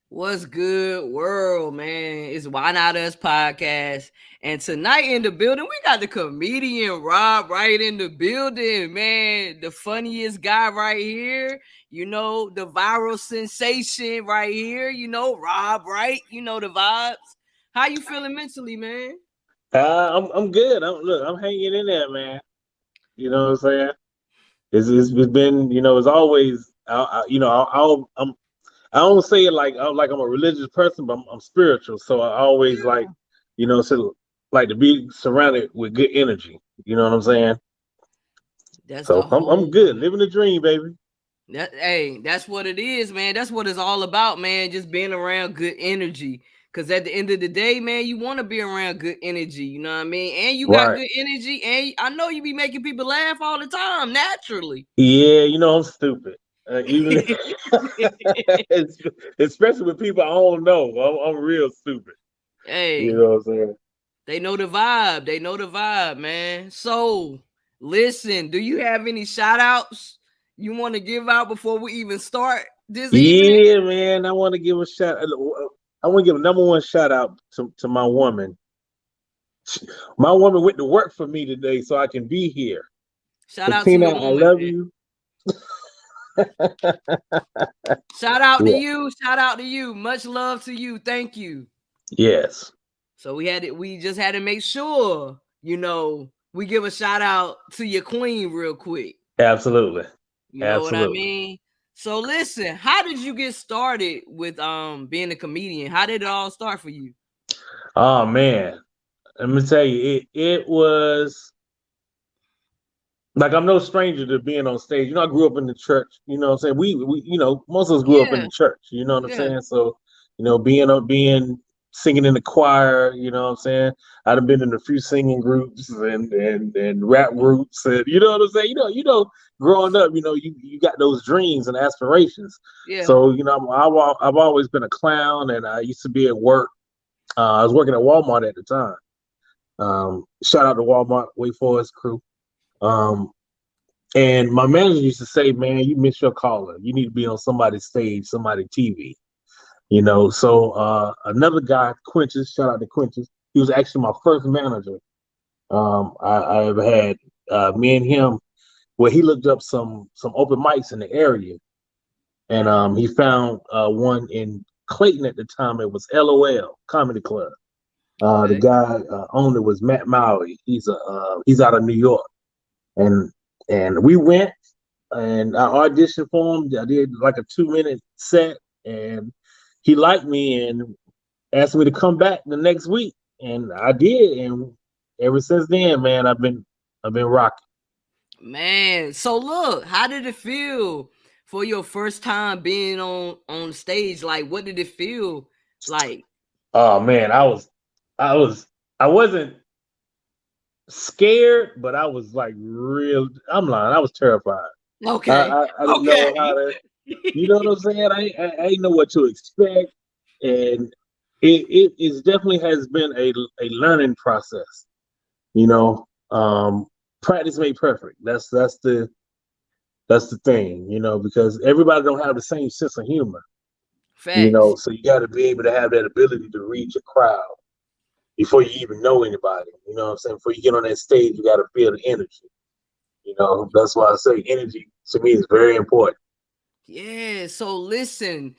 What's good, world, man? It's Why Not Us podcast. And tonight in the building, we got the comedian Rob Wright in the building, man. The funniest guy right here. You know, the viral sensation right here. You know, Rob Wright. You know the vibes. How you feeling mentally, man? I'm good. I'm hanging in there, man. You know what I'm saying? It's been, it's always, I don't say it like I'm a religious person, but I'm spiritual. So I always like to be surrounded with good energy. You know what I'm saying? That's the So I'm whole good, living the dream, baby. that's what it is, man. That's what it's all about, man. Just being around good energy. Cause at the end of the day, man, you want to be around good energy. You know what I mean? And you got Right. good energy, and I know you be making people laugh all the time, naturally. Yeah, I'm stupid. Even especially with people I don't know, I'm real stupid. You Hey, know what I'm saying? they know the vibe. They know the vibe, man. So listen, do you have any shout outs you want to give out before we even start this evening? Yeah, man. I want to give a shout. I want to give a number one shout out to my woman. My woman went to work for me today, so I can be here. Shout out to Katina, your I woman, love man. you. Shout out to Yeah. you. Shout out to you. Much love to you. Thank you. Yes. So we just had to make sure, we give a shout out to your queen real quick. Absolutely. You know what I Absolutely. mean? So listen, how did you get started with being a comedian? How did it all start for you? Oh man. Let me tell you, it was like I'm no stranger to being on stage. I grew up in the church. You know what I'm saying? We most of us grew up in Yeah, the church. You know what I'm yeah. saying? So, being singing in the choir. You know what I'm saying? I'd have been in a few singing groups and rap groups, and you know what I'm saying. Growing up, you got those dreams and aspirations. Yeah. So I've always been a clown, and I used to be at work. I was working at Walmart at the time. Shout out to Walmart, Wait Forest crew. Um, and my manager used to say, "Man, you miss your caller. You need to be on somebody's stage, somebody's TV." So another guy, Quintus, shout out to Quintus. He was actually my first manager. I ever had. Me and him. Well, he looked up some open mics in the area, and he found one in Clayton at the time. It was LOL Comedy Club. The Okay. guy owner was Matt Mowry. He's out of New York, and we went and I auditioned for him. I did like a 2 minute set, and he liked me and asked me to come back the next week, and I did. And ever since then, man, I've been rocking. Man, so look, how did it feel for your first time being on stage? Like, what did it feel like? Oh man, I was, I wasn't scared, but I was like real. I'm lying. I was terrified. Okay. I didn't know how Okay. to. You know what I'm saying? I didn't know what to expect, and it definitely has been a learning process. You know, practice made perfect. That's the thing. Because everybody don't have the same sense of humor. Facts. So you got to be able to have that ability to read your crowd before you even know anybody. You know what I'm saying? Before you get on that stage, you got to feel the energy. That's why I say energy to me is very important. Yeah. So listen,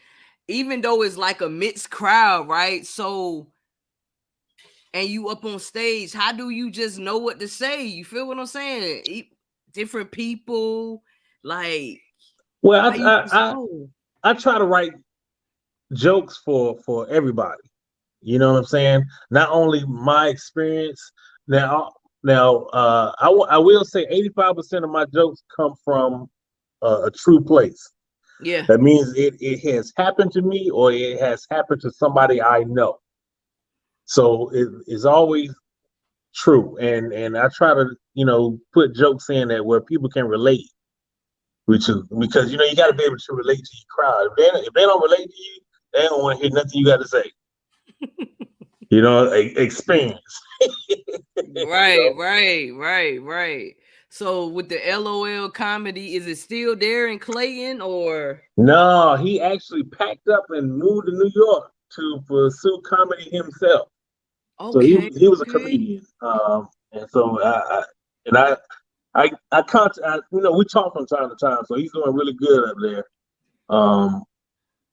even though it's like a mixed crowd, right? So and you up on stage, how do you just know what to say? You feel what I'm saying? Different people, like how Well, you just know. I try to write jokes for everybody. You know what I'm saying? Not only my experience. Now, I will say 85% of my jokes come from a true place. Yeah. That means it has happened to me or it has happened to somebody I know. So it is always true, and I try to put jokes in that where people can relate, which is because you got to be able to relate to your crowd. If they don't relate to you, they don't want to hear nothing you got to say. Experience. Right, right, right, right. So with the LOL comedy, is it still there in Clayton or? No, he actually packed up and moved to New York to pursue comedy himself. So Okay, he was a okay. comedian, and so we talk from time to time. So he's doing really good up there. Um,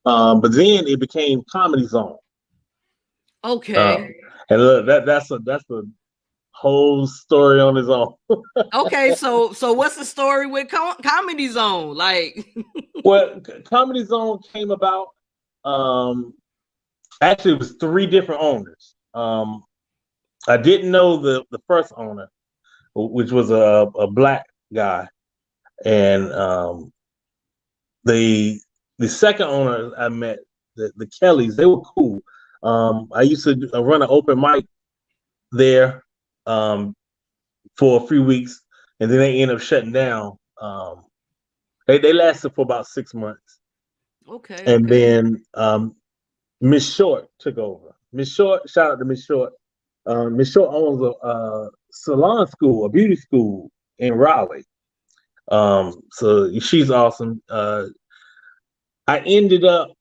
but then it became Comedy Zone. Uh, Okay. and look, that's a whole story on his own. Okay, so what's the story with Comedy Zone? Like, Well, Comedy Zone came about. Um, Actually, it was three different owners. I didn't know the first owner, which was a black guy, and the the second owner I met, the Kellys, they were cool. I used to run an open mic there um, for a few weeks, and then they ended up shutting down. They lasted for about 6 months, okay, and okay. then Miss Short took over. Miss Short, shout out to Miss Short. Miss Short owns a salon school, a beauty school in Raleigh. So she's awesome. I ended up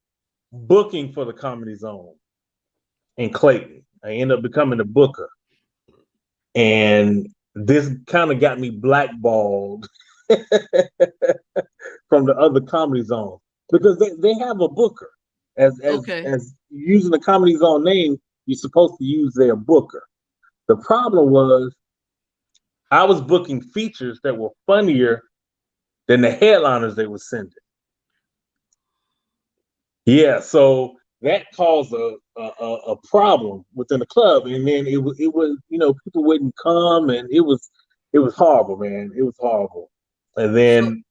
booking for the Comedy Zone in Clayton. I ended up becoming a booker, and this kind of got me blackballed from the other Comedy Zone because they have a booker. Okay. As using the Comedy Zone name, you're supposed to use their booker. The problem was I was booking features that were funnier than the headliners they were sending. Yeah, so that caused a problem within the club, and then it was people wouldn't come, and it was horrible, man. It was horrible, and So then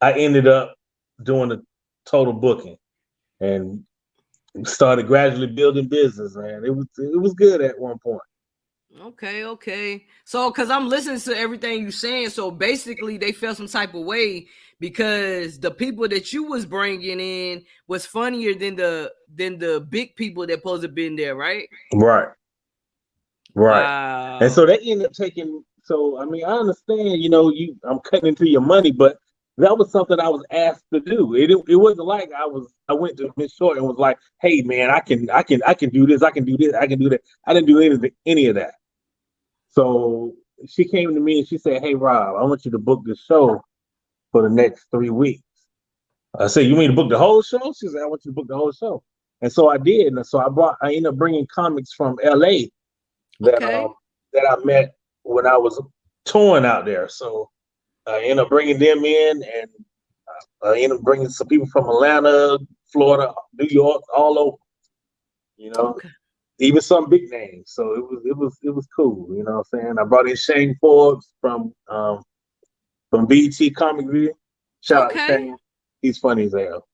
I ended up doing the total booking and started gradually building business, man. It was good at one point. okay, okay. So cuz I'm listening to everything you saying, so basically they felt some type of way because the people that you was bringing in was funnier than the big people that supposed to been there, right? Right, right. And so Wow. they ended up taking. So I mean, I understand. I'm cutting into your money, but that was something I was asked to do. It wasn't like I went to Miss Short and was like, "Hey, man, I can do this. I can do this. I can do that." I didn't do any of that. So she came to me and she said, "Hey, Rob, I want you to book this show for the next 3 weeks." I said, "You mean to book the whole show?" She said, "I want you to book the whole show." And so I did. And so I ended up bringing comics from LA that Okay. I met when I was touring out there. So I ended up bringing them in, and I ended up bringing some people from Atlanta, Florida, New York, all over. You know, Okay. even some big names. So it was cool. You know what I'm saying? I brought in Shane Forbes from BT Comic View. Shout out to Okay. Shane. He's funny as hell.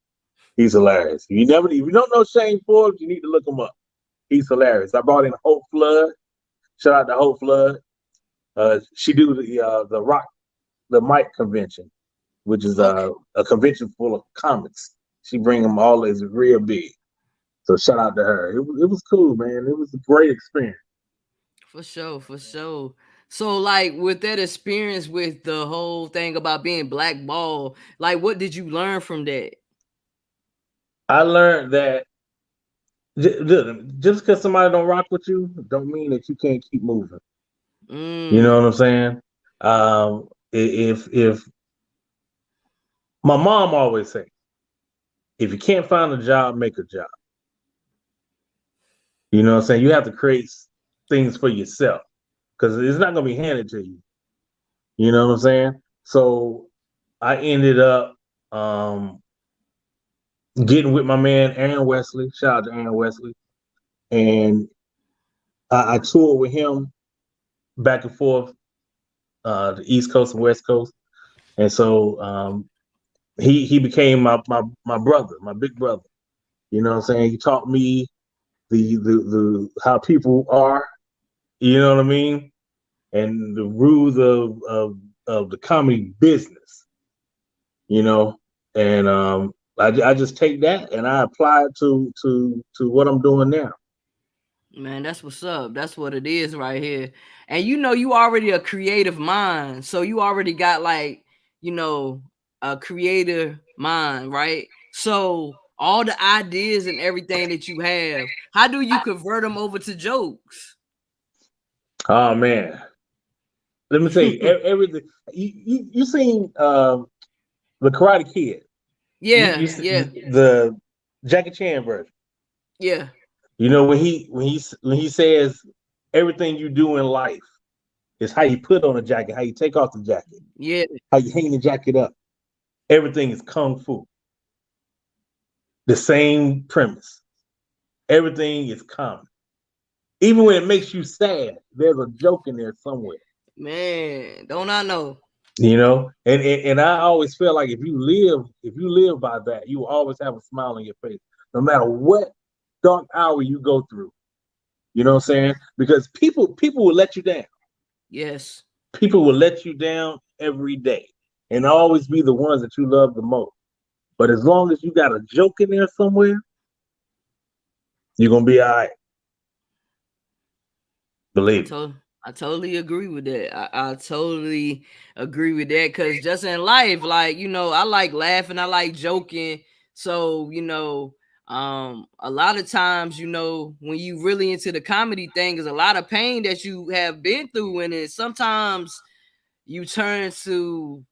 He's hilarious. If you don't know Shane Forbes, you need to look him up. He's hilarious. I brought in Hope Flood. Shout out to Hope Flood. She do the rock the mic convention, which is Okay. a convention full of comics. She bring them all as real big. So shout out to her. It was cool, man. It was a great experience. For sure, for sure. So like with that experience with the whole thing about being blackballed, like what did you learn from that? I learned that just because somebody don't rock with you, don't mean that you can't keep moving. You know Mm. what I'm saying? If my mom always say, if you can't find a job, make a job. You know what I'm saying? You have to create things for yourself because it's not gonna be handed to you. You know what I'm saying? So I ended up getting with my man Aaron Wesley. Shout out to Aaron Wesley, and I toured with him back and forth, the East Coast and West Coast, and so he became my brother, my big brother. You know what I'm saying? He taught me the how people are. You know what I mean? And the rules of the comedy business. You know, and I just take that and I apply it to what I'm doing now. Man, that's what's up. That's what it is right here. And you already a creative mind. So you already got like, you know, a creative mind, right? So all the ideas and everything that you have, how do you convert them over to jokes? Oh man, let me tell you, everything you seen the Karate Kid. Yeah, You yeah, the Jackie Chan version. yeah, You know when he says everything you do in life is how you put on a jacket, how you take off the jacket, yeah. how you hang the jacket up. Everything is kung fu. The same premise. Everything is common. Even when it makes you sad, there's a joke in there somewhere. Man, don't I know? You know, and I always feel like if you live by that, you will always have a smile on your face, no matter what dark hour you go through. You know what I'm saying? Because people will let you down. Yes. People will let you down every day, and always be the ones that you love the most. But as long as you got a joke in there somewhere, you're gonna be all right. I Believe me. told I totally agree with that. I totally agree with that because just in life, like I like laughing, I like joking. So a lot of times, when you really into the comedy thing, is a lot of pain that you have been through, and it sometimes you turn to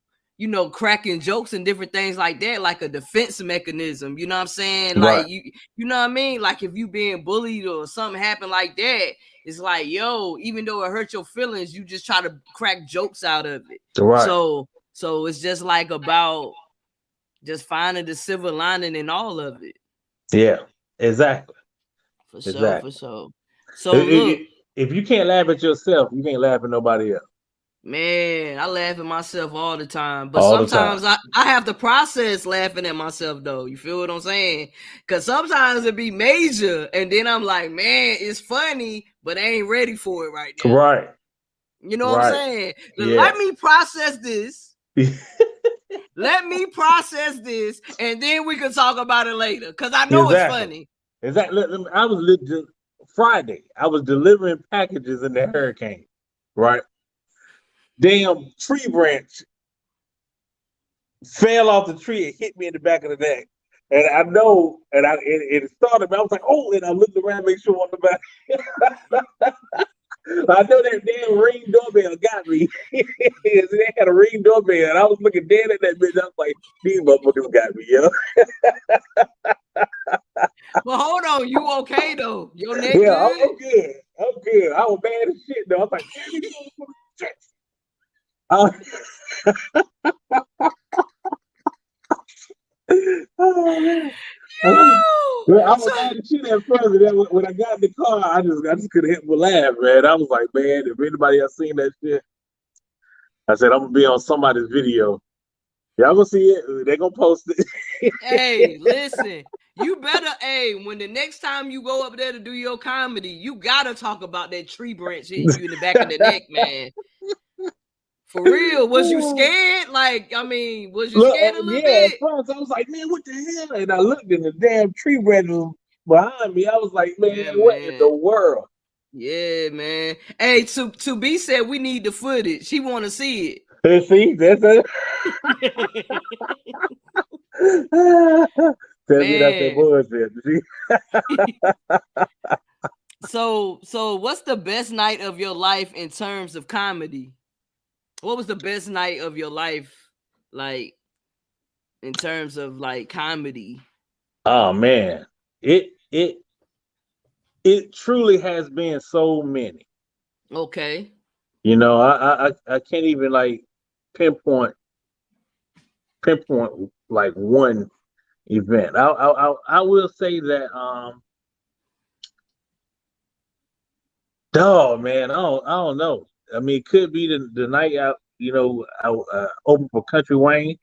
cracking jokes and different things like that, like a defense mechanism. You know what I'm saying? Right. Like you know what I mean? Like if you being bullied or something happened like that, it's like, yo, even though it hurt your feelings, you just try to crack jokes out of it. Right. So it's just like about just finding the silver lining in all of it. Yeah. Exactly. For sure, for Exactly. sure. So If, look, if you can't laugh at yourself, you can't laugh at nobody else. man, I laugh at myself all the time, but All the time. sometimes I have to process laughing at myself though. You feel what I'm saying? Because sometimes it be major, and then I'm like, man, it's funny, but I ain't ready for it right now. Right. You know what I'm Right. saying? Let Yes. me process this. Let me process this, and then we can talk about it later. Cause I know it's Exactly. funny. Exactly. I was Friday. I was delivering packages in the hurricane. Right. Damn tree branch fell off the tree and hit me in the back of the neck. And I know, and it started. I was like, oh, and I looked around, make sure on the back. I know that damn ring doorbell got me. They had a ring doorbell, and I was looking dead at that bitch. I was like, these motherfuckers got me, yo. But hold on, you okay though? Your neck Yeah, good? I'm good. I'm good. I was mad as shit, though. I was like, damn it, shit. Uh, oh, man. Yo! Well, I was So mad as shit at first, and then when I got in the car, I just couldn't help but laugh, man. I was like, man, if anybody else seen that shit, I said I'm gonna be on somebody's video. Y'all gonna see it. They gonna post it. hey, listen. You better, when the next time you go up there to do your comedy, you gotta talk about that tree branch hitting you in the back of the neck, man. For real. Was you scared? Like, I mean, was you Look, scared a little yeah, at bit? first I was like, man, what the hell? And I looked in the damn tree branch was behind me. I was like, man, Yeah, what in man. the world? Yeah, man. Hey, to be said, we need the footage. He want to see And see, that's it. it. Tell me that's that Man. bullshit. See? So what's the best night of your life in terms of comedy? What was the best night of your life, like in terms of like comedy? Oh man, it it it truly has been so many. Okay. You know, I can't even like pinpoint pinpoint like one event. I will say that dog man, I don't know. I mean, it could be the night out. You know, I opened for Country Wayne.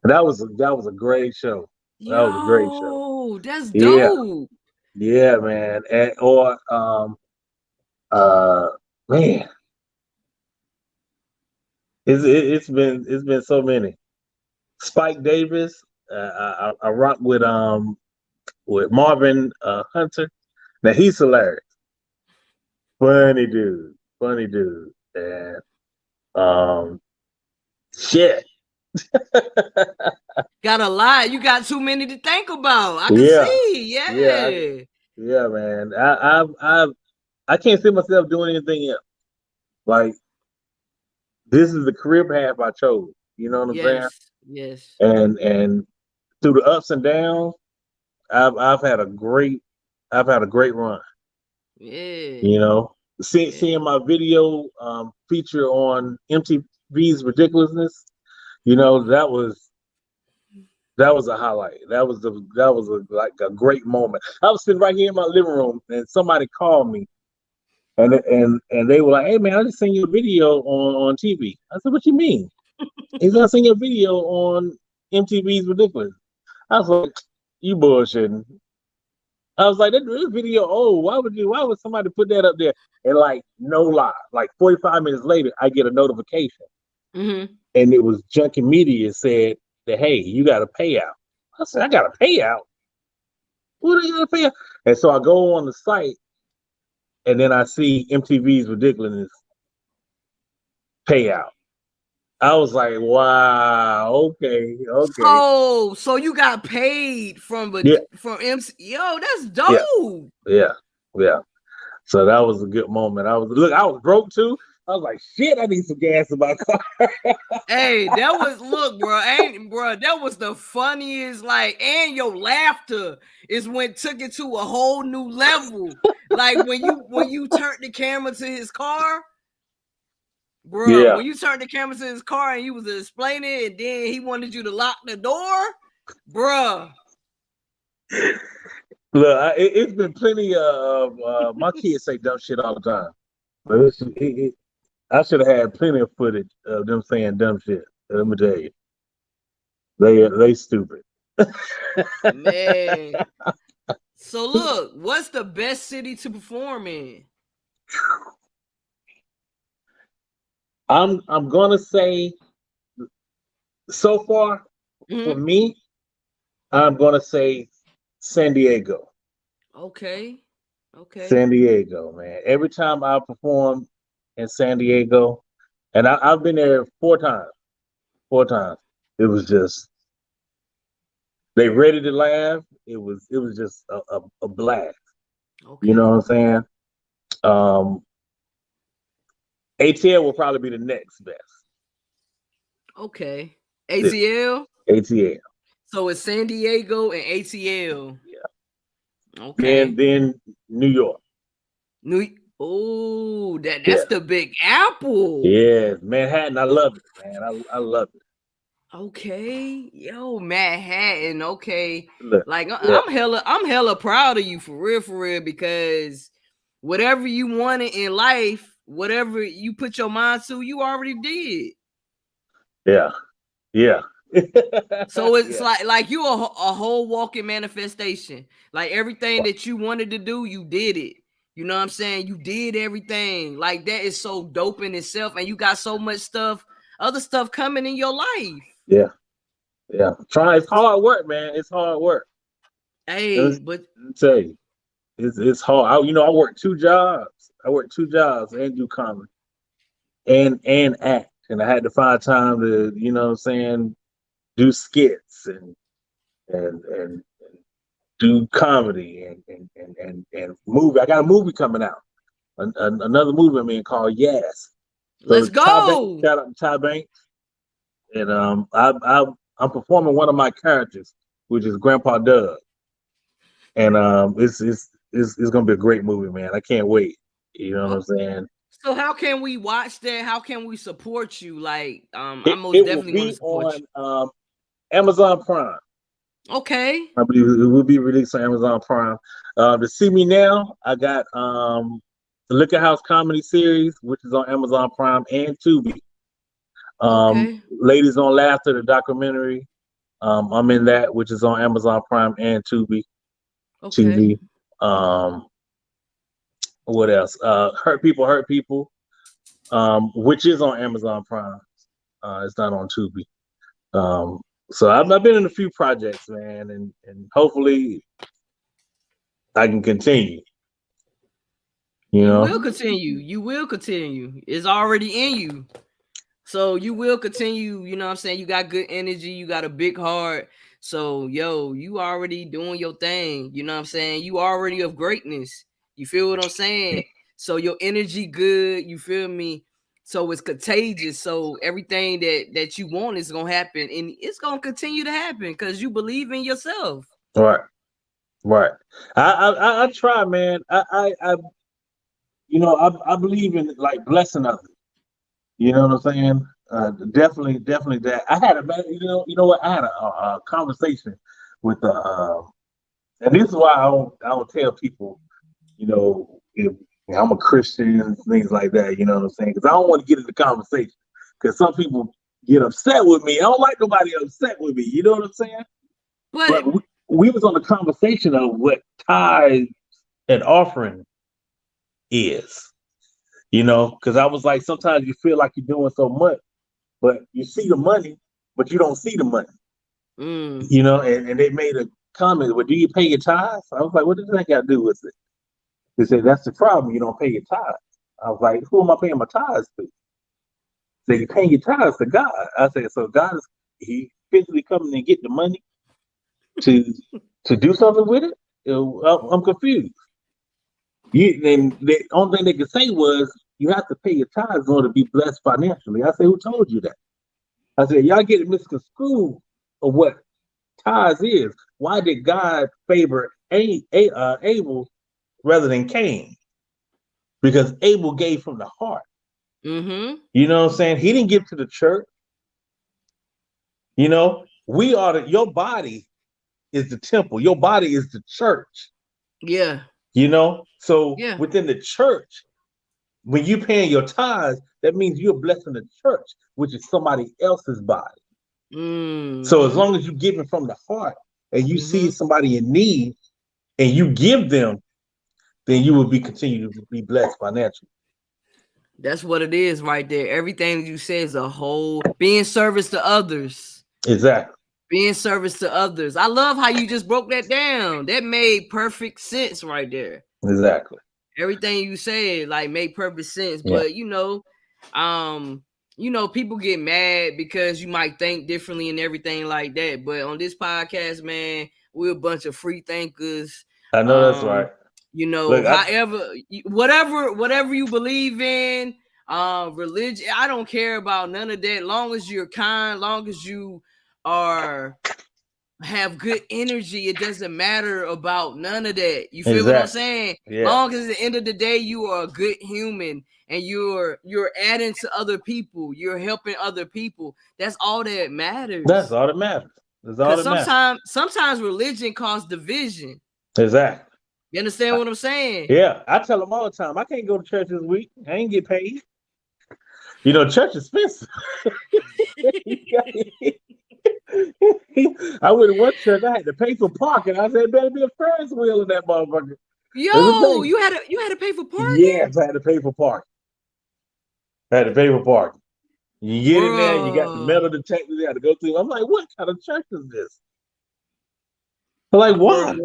That was a great show. That was a great show. Yo, that's Yeah, dope. yeah, man. And or uh man, it's been so many. Spike Davis. I rock with Marvin Hunter. Now he's hilarious. funny dude, and shit. Got a lot. You got too many to think about. I can Yeah, see. yeah, Yeah. yeah, man. I can't see myself doing anything else. Like this is the career path I chose. You know what I'm saying? Yes. Yes. And through the ups and downs, I've had a great run. Yeah. You know, Yeah. seeing my video feature on MTV's Ridiculousness, you know, that was a highlight. That was like a great moment. I was sitting right here in my living room, and somebody called me, and they were like, "Hey man, I just seen your video on TV." I said, "What you mean?" He's not seeing your video on MTV's Ridiculous. I was like, "You bullshitting." I was like, this video, oh, why would somebody put that up there? And like, no lie, like 45 minutes later, I get a notification. Mm-hmm. And it was Junkie Media said that, hey, you got a payout. I said, I got a payout? What are you going to pay out? And so I go on the site and then I see MTV's Ridiculousness payout. I was like, wow, okay. So you got paid from Yeah, MC. Yo, that's yeah, dope. yeah, yeah. So that was a good moment. I was broke too. I was like, shit, I need some gas in my car. Hey, that was look, bro, that was the funniest, like, and your laughter is when took it to a whole new level. Like when you turned the camera to his car, bro, Yeah. when you turned the camera to his car and he was explaining it, and then he wanted you to lock the door, bro. Look, it's been plenty of my kids say dumb shit all the time. But I should have had plenty of footage of them saying dumb shit. Let me tell you, they stupid. Man. So look, what's the best city to perform in? I'm gonna say so far for Mm-hmm. me, I'm gonna say San Diego. Okay. Okay. San Diego, man. Every time I perform in San Diego, and I've been there 4 times. 4 times. It was just they ready to laugh. It was just a blast. You know Okay. what I'm saying? Um, ATL will probably be the next best. Okay. Yeah, ATL. ATL. So it's San Diego and ATL. Yeah. Okay. Then New York. New. Oh, that's Yeah. the Big Apple. Yeah. Manhattan. I love it, man. I love it. Okay. Yo, Manhattan. Okay. Look. Like Yeah. I'm hella proud of you for real, because whatever you wanted in life, whatever you put your mind to, you already did. Yeah. Yeah. So it's Yeah. like you a whole walking manifestation. Like everything that you wanted to do, you did it. You know what I'm saying? You did everything. Like that is so dope in itself, and you got so much stuff, other stuff coming in your life. Yeah. Yeah. Try. It's hard work, man. It's hard work. Let Hey, me, but let me tell you, it's hard. I work 2 jobs. I work 2 jobs and do comedy and act, and I had to find time to, what I'm saying, do skits and do comedy and movie. I got a movie coming out, another movie I mean called Yes. So let's go. shout out to Ty Banks, and I'm performing one of my characters, which is Grandpa Doug, and it's gonna be a great movie, man. I can't wait. You know what I'm Oh, saying? so how can we watch that? How can we support you? Like, I It most it will definitely want to be support on Amazon Prime. you. Okay. I believe it will be released on Amazon Prime. To see me now, I got the Liquor House comedy series, which is on Amazon Prime and Tubi. Okay. Ladies on Laughter, the documentary. I'm in that, which is on Amazon Prime and Tubi Okay. TV. Um, what else? Hurt People, which is on Amazon Prime. It's not on Tubi. Um, so I've been in a few projects, man, and hopefully I can continue. You You know, will continue. You will continue. It's already in you. So you will continue, you know what I'm saying? You got good energy, you got a big heart. So, yo, you already doing your thing. You know what I'm saying? You already of greatness. You feel what I'm saying? So your energy good, you feel me? So it's contagious. So everything that you want is gonna happen, and it's gonna continue to happen because you believe in yourself. right, right. I try, man. I believe in like blessing others. You know what I'm saying? Definitely that. I had a, you know what? I had a conversation with and this is why I don't tell people, if I'm a Christian and things like that. You know what I'm saying? Because I don't want to get into conversation. Because some people get upset with me. I don't like nobody upset with me. You know what I'm saying? But But we was on the conversation of what tithe and offering is. Because I was like, sometimes you feel like you're doing so much, but you see the money, but you don't see the money. mm, And they made a comment, well, do you pay your tithes? I was like, what does that got to do with it? They said, that's the problem, you don't pay your tithes. I was like, who am I paying my tithes to? They say, you're paying your tithes to God. I said, so God is he physically coming and get the money to to do something with it? I'm confused. Then the only thing they could say was, you have to pay your tithes in order to be blessed financially. I said, who told you that? I said, y'all get it misconstrued of what tithes is. Why did God favor Abel rather than Cain? Because Abel gave from the heart. mm-hmm. You know what I'm saying? He didn't give to the church. We are your body is the temple. Your body is the church. Yeah. So Yeah. within the church, when you paying your tithes, that means you're blessing the church, which is somebody else's body. So as Mm-hmm. long as you're giving from the heart and you see Mm-hmm. somebody in need and you give them, then you will be continue to be blessed financially. That's what it is right there. Everything you say is a whole being service to others. Exactly. Being service to others. I love how you just broke that down. That made perfect sense right there. Exactly. Everything you said like made perfect sense. Yeah. But people get mad because you might think differently and everything like that. But on this podcast, man, we're a bunch of free thinkers. I know that's right. Look, However, whatever you believe in, religion, I don't care about none of that. Long as you're kind, long as you are have good energy, it doesn't matter about none of that. You feel what I'm exactly. saying? Yeah. Long as at the end of the day you are a good human and you're adding to other people, you're helping other people. That's all that matters. That's all that matters. That's all Because that matters. sometimes religion causes division. Exactly. You understand what I'm saying? Yeah. I tell them all the time, I can't go to church this week. I ain't get paid. Church is expensive. I went to one church, I had to pay for parking. I said, better be a Ferris wheel in that motherfucker. Yo, you had to pay for parking? Yes, I had to pay for parking. You get in there, you got the Bruh. metal detector you got to go through. I'm like, what kind of church is this? I'm like, why?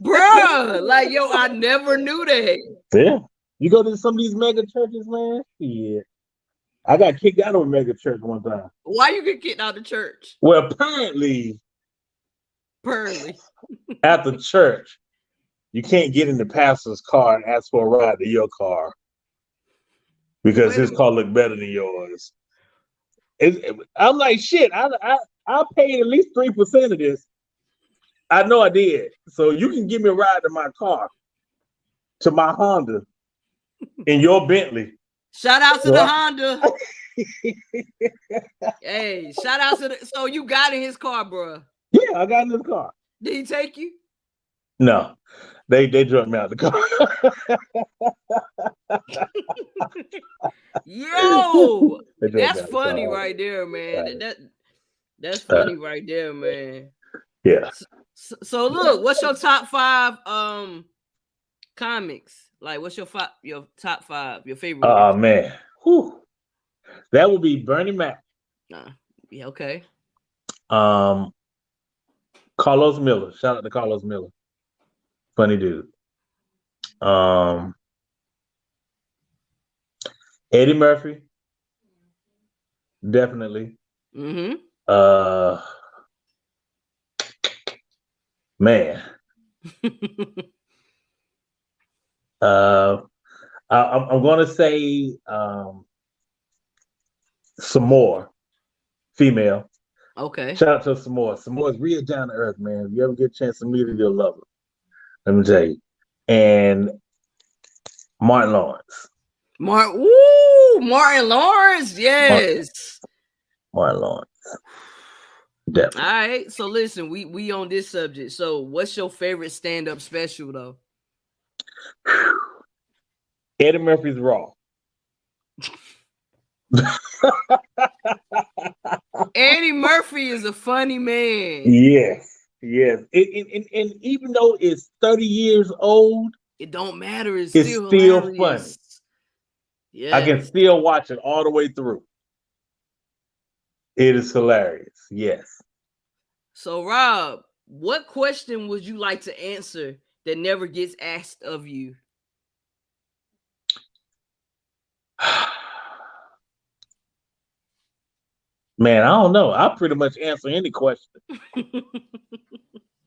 Bruh. Like, yo, I never knew that. Yeah. You go to some of these mega churches, man? Yeah. I got kicked out of a mega church one time. Why you get kicked out of church? Well, apparently, Pearly. after church, you can't get in the pastor's car and ask for a ride to your car because his car looked better than yours. I'm like, shit, I paid at least 3% of this. I know I did. So you can give me a ride to my car, to my Honda, in your Bentley. Shout out to the Honda. Hey, shout out to so you got in his car, bro. Yeah, I got in his car. Did he take you? No. They drug me out the car. Yo, that's funny right there, man. Right. That's funny right there, man. Yeah. So look, what's your top 5 comics? Like, what's your top 5, your favorite ones? Oh man. Whew. That would be Bernie Mac. Yeah, okay. Carlos Miller. Shout out to Carlos Miller. Funny dude. Um, Eddie Murphy, definitely. Mm-hmm. Uh, man. Uh, I'm going to say some more female. Okay. Shout out to Samoa. Samoa's real down to earth, man. If you ever get a chance to meet her, you'll love her. Let me tell you. And Martin Lawrence. Martin Lawrence, yes. Martin Lawrence. All Definitely. right. So listen, we on this subject. So what's your favorite stand-up special though? Eddie Murphy's Raw. Eddie Murphy is a funny man. Yes. Yes. And even though it's 30 years old, It don't matter. It's it's still still funny. hilarious. I can Yes. still watch it all the way through. It is hilarious. Yes. So Rob, what question would you like to answer that never gets asked of you? Man, I don't know. I pretty much answer any question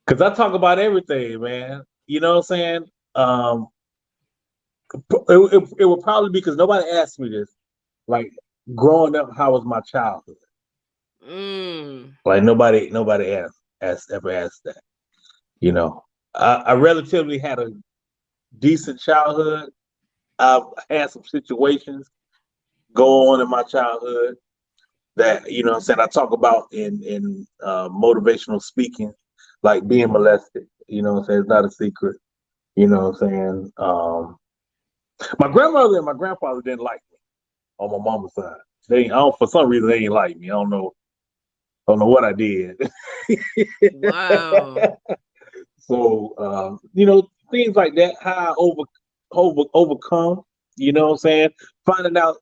because I talk about everything, man. You know what I'm saying? Um, it would probably be because nobody asked me this. Like growing up, how was my childhood? Mm. Like nobody ever asked that. You know, I relatively had a decent childhood. I've had some situations go on in my childhood that what I'm saying I talk about in motivational speaking, like being molested. You know what I'm saying? It's not a secret. You know what I'm saying? My grandmother and my grandfather didn't like me on my mama's side. For some reason they didn't like me. I don't know what I did. Wow. So things like that, how I overcome, you know what I'm saying? Finding out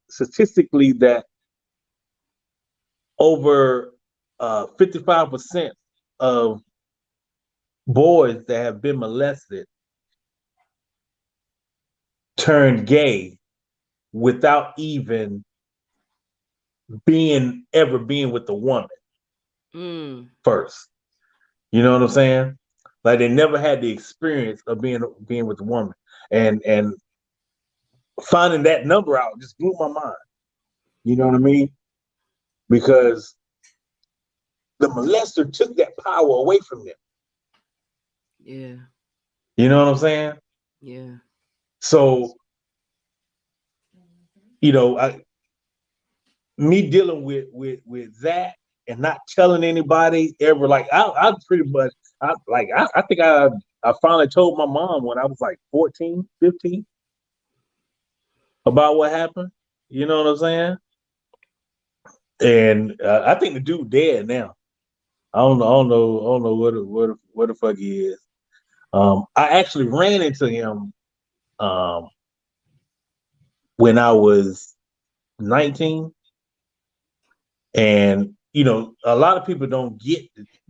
statistically that over 55% of boys that have been molested turn gay without even being with the woman first. You know what I'm saying? Like they never had the experience of being with the woman. And finding that number out just blew my mind. You know what I mean? Because the molester took that power away from them. Yeah. You know what I'm saying? Yeah. So, me dealing with that and not telling anybody ever, like I pretty much I think I finally told my mom when I was like 14, 15 about what happened. You know what I'm saying? And I think the dude dead now. I don't know what the fuck he is. I actually ran into him um, when I was 19, and a lot of people don't get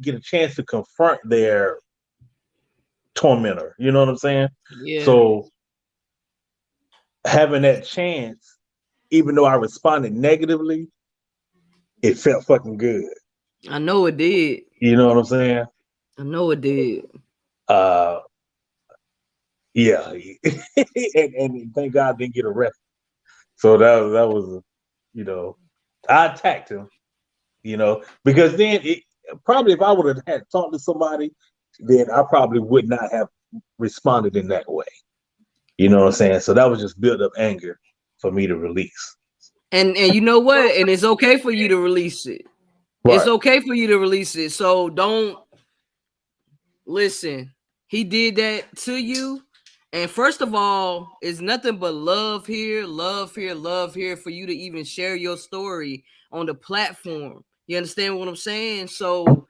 a chance to confront their tormentor. You know what I'm saying? Yeah. So having that chance, even though I responded negatively, it felt fucking good. I know it did. You know what I'm saying? I know it did. Uh, yeah, and thank God I didn't get arrested. So that was, I attacked him, because then probably if I would have had talked to somebody, then I probably would not have responded in that way. You know what I'm saying? So that was just built up anger for me to release. And you know what? And it's okay for you to release it. It's Right. okay for you to release it. So don't listen. He did that to you. And first of all, it's nothing but love here, love here, love here for you to even share your story on the platform. You understand what I'm saying? So,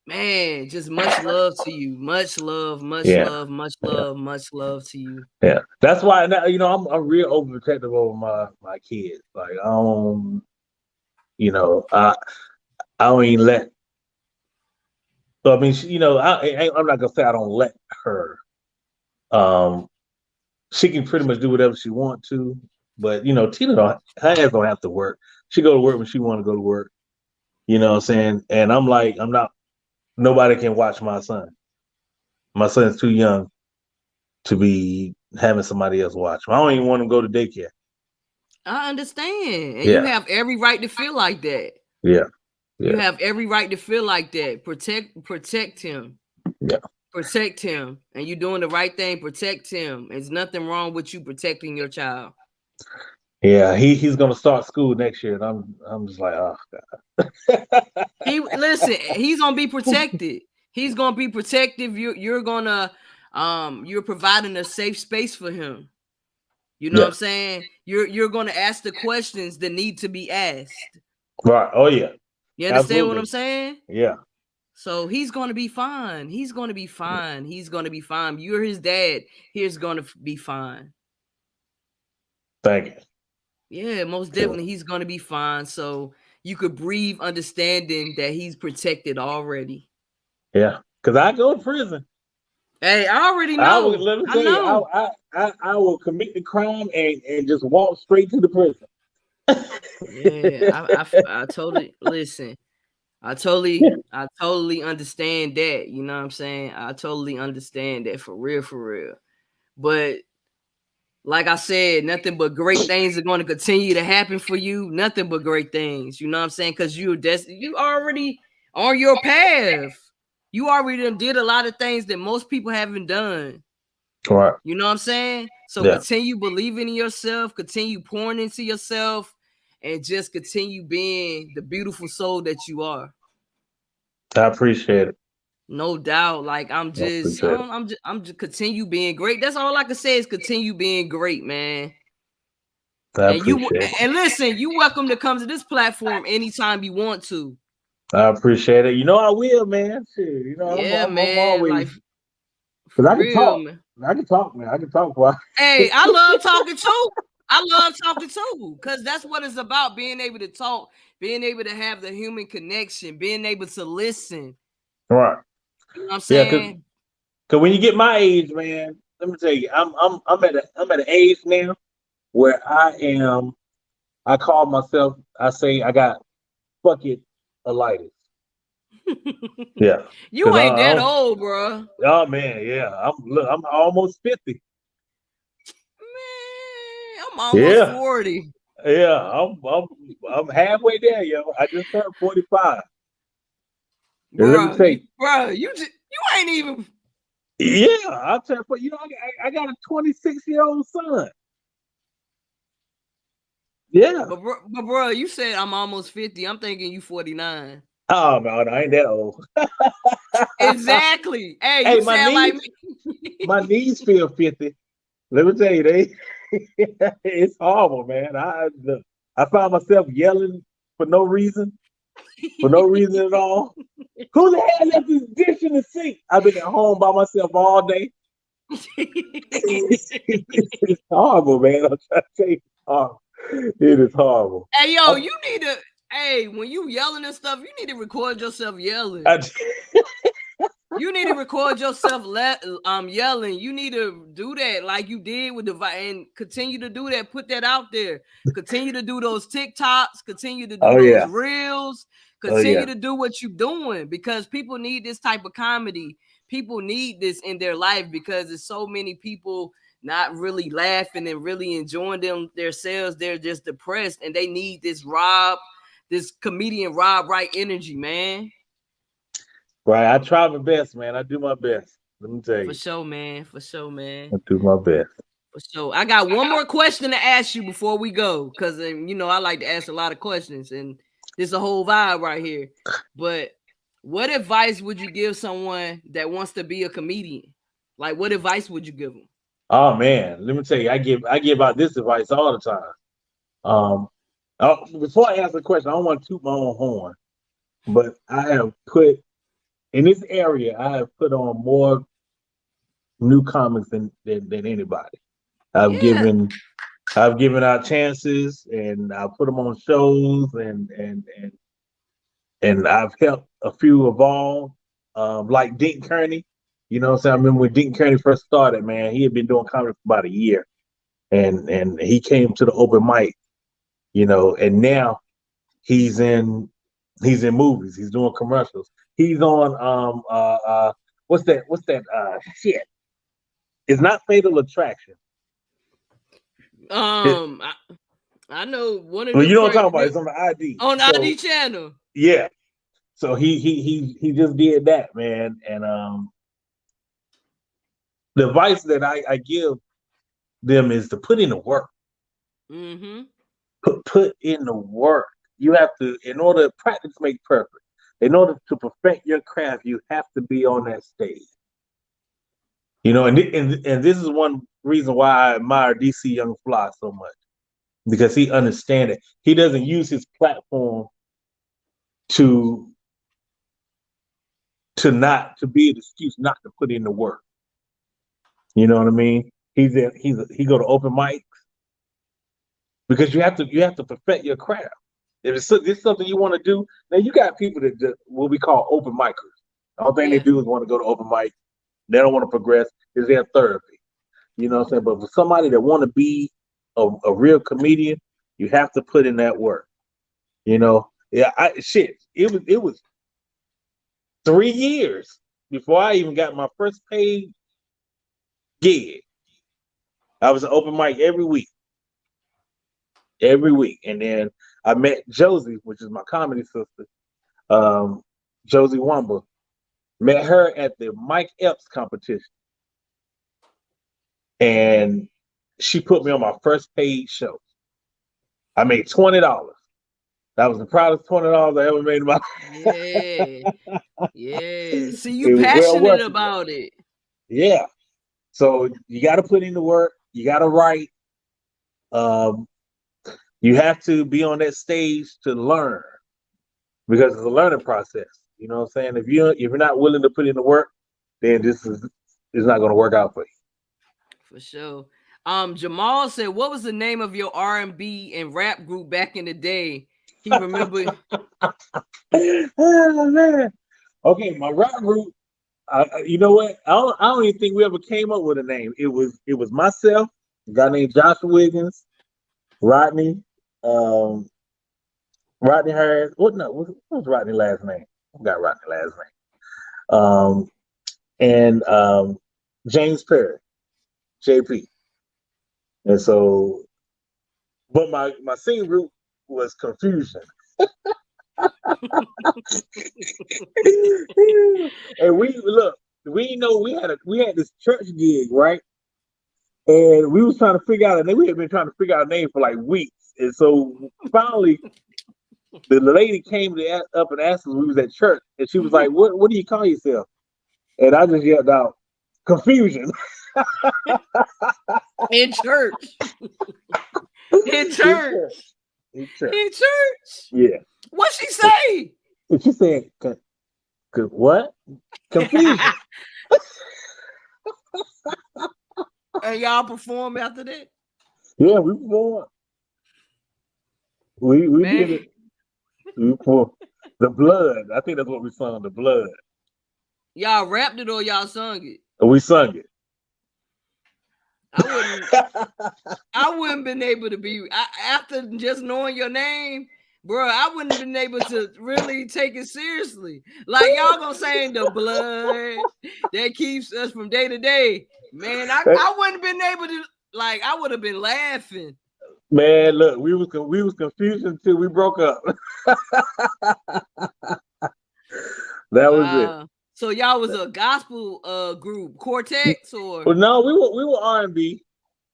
man, just much love to you. Much love, much Yeah. love, much Yeah. love, much love to you. Yeah. That's why now, I'm real overprotective over my kids. Like I don't, I don't even let. So I mean, I'm not gonna say I don't let her, Um, she can pretty much do whatever she want to, but Tina her ass don't have to work. She go to work when she want to go to work. You know what I'm saying? And I'm like, I'm not. Nobody can watch my son. My son's too young to be having somebody else watch him. I don't even want him to go to daycare. I understand, and you Yeah, have every right to feel like that. yeah, You yeah, have every right to feel like that. Protect him. yeah. Protect him. And you're doing the right thing. Protect him. There's nothing wrong with you protecting your child. Yeah, he's gonna start school next year, and I'm just like, oh He's gonna be protected. He's gonna be protective. You're providing a safe space for him. You know what yeah, I'm saying? You're gonna ask the questions that need to be asked. right. Oh yeah, You understand what I'm absolutely. saying? Yeah, So he's gonna be fine. He's gonna be fine. He's gonna be fine. You're his dad. He's gonna be fine. thank you. Yeah, most Too. definitely he's gonna be fine. So you could breathe understanding that he's protected already. Yeah, because I go to prison. Hey, I already I will know. let me I tell you, know. I will commit the crime and just walk straight to the prison. Yeah, I totally listen. I totally understand that. You know what I'm saying? I totally understand that for real, for real. But like I said, nothing but great things are going to continue to happen for you. Nothing but great things. You know what I'm saying? Because you already on your path. You already did a lot of things that most people haven't done. Right. You know what I'm saying? So Yeah. continue believing in yourself, continue pouring into yourself, and just continue being the beautiful soul that you are. I appreciate it. No doubt. Like I appreciate it. I'm just continue being great. That's all I can say is continue being great, man. I And you appreciate it. and listen, you welcome to come to this platform anytime you want to. I appreciate it. I will, man. Shit, Yeah, I'm man. always Like because for I can real, talk. man. I can talk, man. I can talk. Why? Hey, I love talking too. I love talking too. Because that's what it's about. Being able to talk, being able to have the human connection, being able to listen. Right. You know what I'm Yeah, because saying? when you get my age, man, let me tell you, I'm at an age now where I am. I call myself. I say I got bucket alitis. Yeah, You because ain't that old, bro. oh man, yeah, I'm almost 50. Man, I'm almost Yeah, 40. yeah, I'm halfway there, yo. I just turned 45. And let me Bro, tell you, you ain't even. yeah, I'll tell you, I got a 26-year-old son. Yeah. But bro, you said I'm almost 50. I'm thinking you 49. Oh no, no, I ain't that old. Exactly. Hey, Hey, you sound like my me. knees feel 50. Let me tell you, it's horrible, man. I found myself yelling for no reason, at all. Who the hell left this dish in the sink? I've been at home by myself all day. It's horrible, man. I'm trying to tell you, it's horrible. It is horrible. Hey, yo, I, you need to. Hey, when you yelling and stuff, you need to record yourself yelling. I, You need to record yourself yelling. You need to do that like you did with the and continue to do that. Put that out there. Continue to do those TikToks. Continue to do oh those yeah, reels. oh Continue yeah. to do what you're doing because people need this type of comedy. People need this in their life because there's so many people not really laughing and really enjoying themselves. They're just depressed and they need this comedian Rob Wright energy, man. Right. I try my best, man. I do my best. Let me tell For you, sure, man. For sure, man. I do my best. For sure. I got one more question to ask you before we go, because I like to ask a lot of questions, and there's a whole vibe right here. But what advice would you give someone that wants to be a comedian? Like, what advice would you give them? Oh man, let me tell you, I give out this advice all the time. Um, before I answer the question, I don't want to toot my own horn, but I have put in this area, I have put on more new comics than anybody. I've Yeah, given I've given out chances and I put them on shows and I've helped a few evolve, like Dink Kearney. You know what I'm saying? I remember when Deacon Kearney first started, man, he had been doing comedy for about a year. And he came to the open mic, and now he's in movies, he's doing commercials. He's on what's that shit? It's not Fatal Attraction. It, I know one of well, them you know what I'm talking about. It's on the ID. on So ID channel. yeah. So he just did that, man. And the advice that I give them is to put in the work. Mm-hmm. Put in the work. You have to, in order practice make perfect. In order to perfect your craft, you have to be on that stage. And this is one reason why I admire DC Young Fly so much, because he understands it. He doesn't use his platform to be an excuse not to put in the work. You know what I mean? He go to open mics because you have to perfect your craft. If it's something you want to do, now you got people that just what we call open micers. The only thing they do is want to go to open mic. They don't want to progress. Is their therapy. You know what I'm saying? But for somebody that want to be a real comedian, you have to put in that work. Yeah, it was 3 years before I even got my first paid gig. I was an open mic every week. And then I met Josie, which is my comedy sister, Josie Wamba. Met her at the Mike Epps competition. And she put me on my first paid show. I made $20. That was the proudest $20 I ever made in my life. Yeah. See, you it was passionate well about it. Yeah. So you got to put in the work. You got to write. You have to be on that stage to learn, because it's a learning process. You know what I'm saying? If you're not willing to put in the work, then this is not going to work out for you. For sure. Jamal said, "What was the name of your R&B and rap group back in the day?" He remembered. Oh man. Okay, my rap group. You know what? I don't even think we ever came up with a name. It was myself, a guy named Joshua Wiggins, Rodney, Rodney Harris. What was Rodney's last name? I forgot Rodney's last name. And James Perry, JP. And so, but my singing group was Confusion. And we know we had this church gig, right? And we was trying to figure out a name. We had been trying to figure out a name for like weeks. And so finally the lady came up and asked us, we was at church, and she was like, What do you call yourself? And I just yelled out, Confusion. In church. In church. In church. In church. Yeah. What she say? She said, what? Confusion. And y'all perform after that? Yeah, we performed. We did it. For the blood. I think that's what we sung, the blood. Y'all rapped it or y'all sung it? We sung it. I wouldn't been able to be after just knowing your name, bro. I wouldn't have been able to really take it seriously. Like y'all gonna say the blood that keeps us from day to day. Man, I wouldn't have been able to. Like I would have been laughing. Man, look, we was confused until we broke up. That was it. So y'all was a gospel group, Quartets, or? Well, no, we were R&B.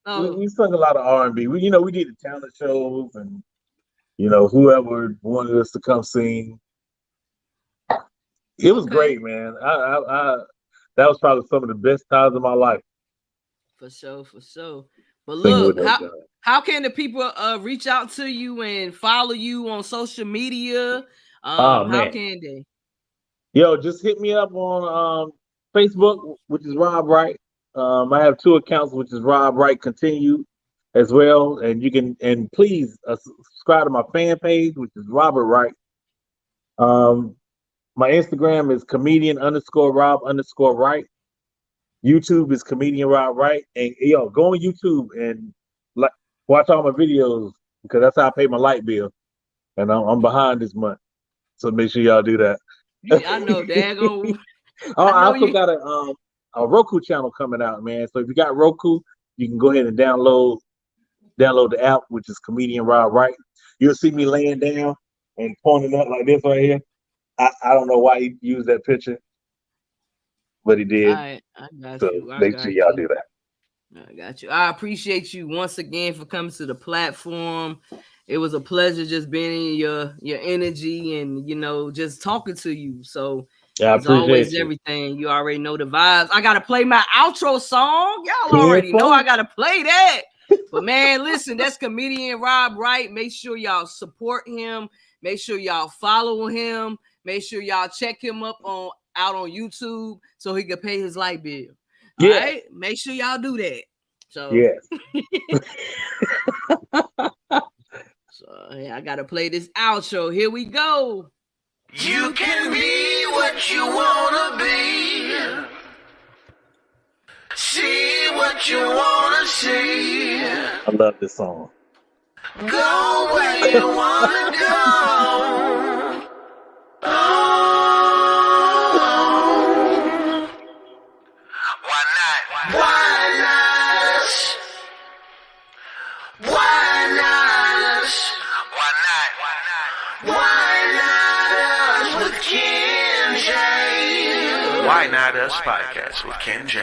Oh. We sung a lot of R&B. We did the talent shows, and whoever wanted us to come sing. It was great, man. I that was probably some of the best times of my life. For sure. But look, how can the people reach out to you and follow you on social media? How can they? Yo, just hit me up on Facebook, which is Rob Wright. I have 2 accounts, which is Rob Wright Continued as well. And you can, and please subscribe to my fan page, which is Robert Wright. My Instagram is comedian_Rob_Wright. YouTube is Comedian Rob Wright, and yo, go on YouTube and like watch all my videos because that's how I pay my light bill, and I'm behind this month, so make sure y'all do that. I know, daggone. Oh, I also you got a Roku channel coming out, man. So if you got Roku, you can go ahead and download the app, which is Comedian Rob Wright. You'll see me laying down and pointing up like this right here. I don't know why he used that picture, but he did. I got So you. make sure y'all do that. I got you. I appreciate you once again for coming to the platform. It was a pleasure just being in your energy and just talking to you. So yeah, I it's always you. Everything. You already know the vibes. I gotta play my outro song. Y'all already know I gotta play that. But man, listen, that's Comedian Rob Wright. Make sure y'all support him. Make sure y'all follow him. Make sure y'all check him up out on YouTube so he can pay his light bill. All right? Make sure y'all do that. So yes. So I gotta play this outro. Here we go. You can be what you wanna be. See what you wanna see. I love this song. Go where you wanna go. Why not? Why not? Why not? Why not? Why not us with Ken J? Why Not Us podcast with Ken J.